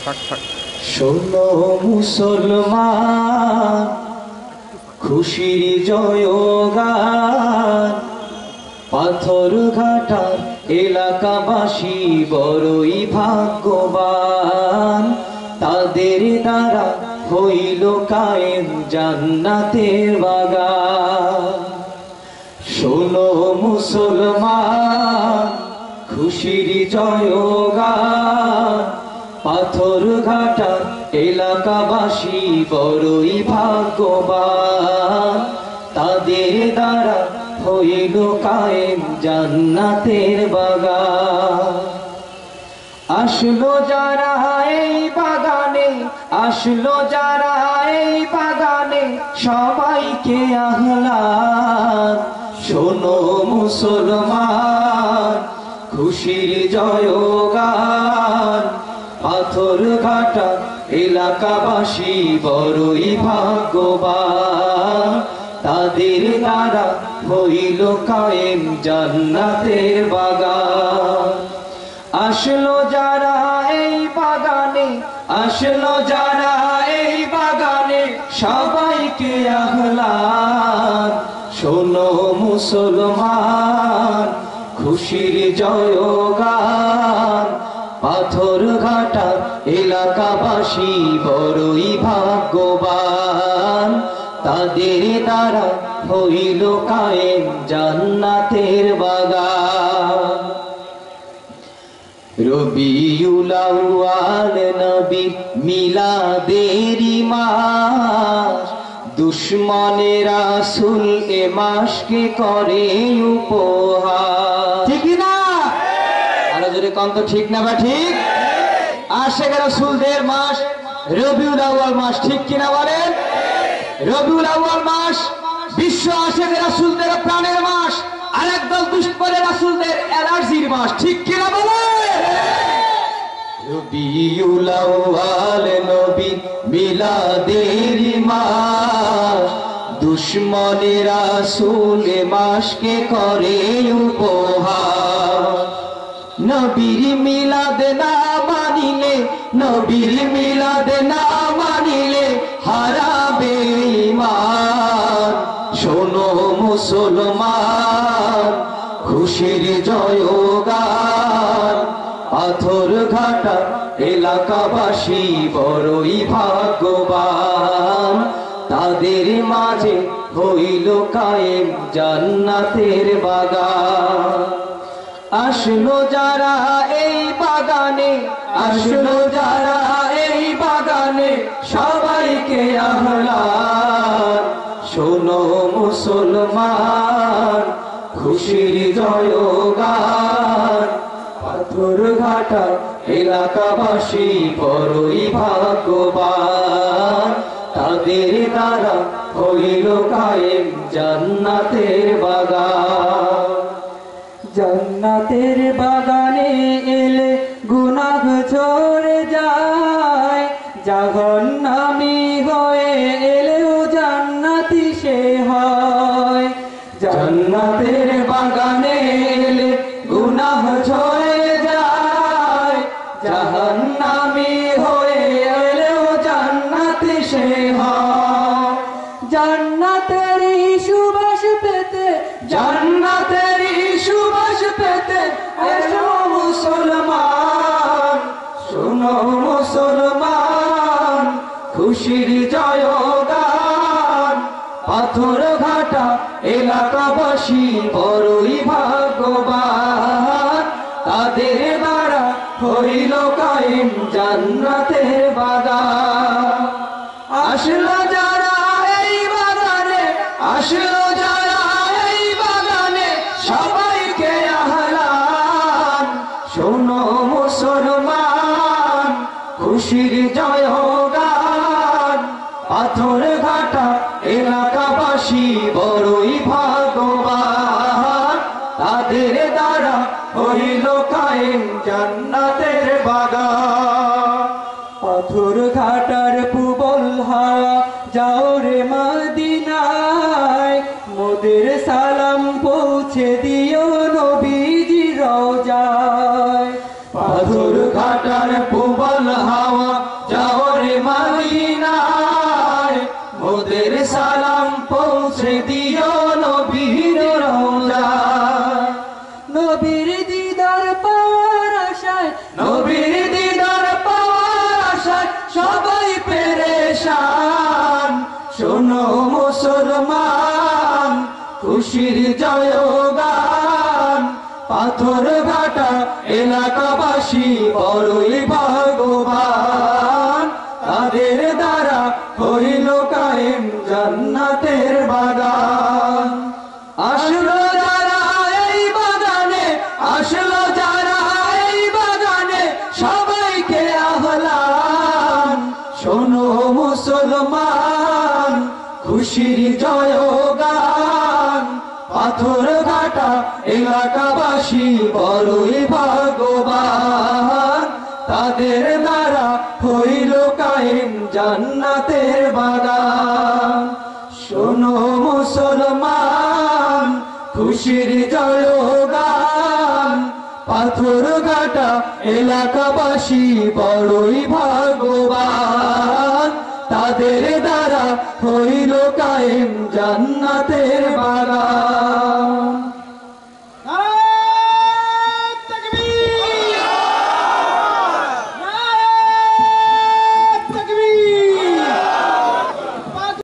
শোনো মুসলমান, খুশির জয়গান, পাথর ঘাটার এলাকাবাসী বড়ই ভাগ্যবান। তাদের দ্বারা হইল কায়েম জান্নাতের বাগান। শোনো মুসলমান, খুশির জয়গান, পাথর ঘাটার এলাকাবাসী বড়ই ভাগ্যবান। তাদের দ্বারা হইল কায়েম জান্নাতের বাগান। আসলো যারা এই বাগানে, আসলো যারা এই বাগানে, সবাইকে আহ্লাদ। শোনো মুসলমান, খুশির জয়গান, পাথর ঘাটা এলাকাবাসী বড়ই ভাগ্যবান। তাদের দ্বারা হইল কায়েম জান্নাতের বাগান। আসলো যারা এই বাগানে, আসলো যারা এই বাগানে, সবাইকে আহ্লাদ। শোনো মুসলমান, খুশির জয়গান, পাথর ঘাটা এলাকাবাসী বড়ই ভাগ্যবান। তাদের দ্বারা হইল কায়েম জান্নাতের বাগান। রবিউল আউয়াল নবীর মিলাদেরি মাস, দুশ্মনে রাসূল এ মাসকে করে উপহাস। ঠিক না? আরো জোরে কোন তো ঠিক না বা ঠিক? আশিক রাসূলদের মাস রবিউল আউয়াল মাস, ঠিক কিনা বলেন? রবিউল আউয়াল মাস বিশ্ব আশিক রাসূলদের প্রাণের মাস, আর একদল দুশ্মনে রাসূলদের অ্যালার্জির মাস, ঠিক কিনা বলেন? রবিউল আউয়াল নবী মিলাদেরি মাস, দুশ্মনে রাসূল এ মাসকে করে উপহাস। নবীর মিলাদ না মানিলে, নবীর মিলাদ না মানিলে হারাবে ঈমান। শোনো মুসলমান, খুশির জয়গান, পাথর ঘাটা এলাকাবাসী বড়ই ভাগ্যবান। তাদের মাঝে হইল কায়েম জান্নাতের বাগান। আসলো যারা এই বাগানে, আসলো যারা এই বাগানে, সবাইকে আহ্লাদ। শোনো মুসলমান, খুশির জয়গান, পাথর ঘাটা এলাকাবাসী বড়ই ভাগ্যবান। তাদের দ্বারা হইল কায়েম জান্নাতের বাগান। জান্নাতের বাগানে এলে গুনাহ ঝরে যায়, জাহান্নামী হয়ে এলেও জান্নাতি সে হয়। জান্নাতের বাগানে এলে গুনাহ ঝরে যায়, জাহান্নামী হয়ে এলেও জান্নাতি সে হয়। জান্নাতের সুবাস পেতে, জান্নাতের সুবাস পেতে এসো মুসলমান। শোনো মুসলমান, খুশির জয়গান, পাথর ঘাটা এলাকাবাসী বড়ই ভাগ্যবান। তাদের দ্বারা হইল কায়েম জান্নাতের বাগান। আসলো যারা এই বাগানে, আসলো যারা এই বাগানে, সবাইকে আহ্লাদ। শোনো মুসলমান, খুশির জয়গান, পাথর ঘাটা এলাকাবাসী বড়ই ভাগ্যবান। তাদের দ্বারা হইল কায়েম জান্নাতের বাগান। পাথর ঘাটার পুবল হাওয়া যাও রে মদিনায়, মোদের সালাম পৌঁছে দিও নবীজি রওজায়। পাথর ঘাটার পুবল হাওয়া শোনো মুসলমান খুশির জয়গান পাথরঘাটা এলাকাবাসী বড়ই ভাগ্যবান তাদের দ্বারা হইল কায়েম জান্নাতের বাগান আসলো যারা এই বাগানে আসলো যারা এই বাগানে সবাইকে আহ্বান শোনো মুসলমান খুশির জয়গান পাথরঘাটা এলাকাবাসী বড়ই ভাগ্যবান তাদের দ্বারা হইল কায়েম জান্নাতের বাগান শোনো মুসলমান খুশির জয়গান পাথরঘাটা এলাকাবাসী বড়ই ভাগ্যবান তাদের দ্বারা হইল কায়েম জান্নাতের বাগান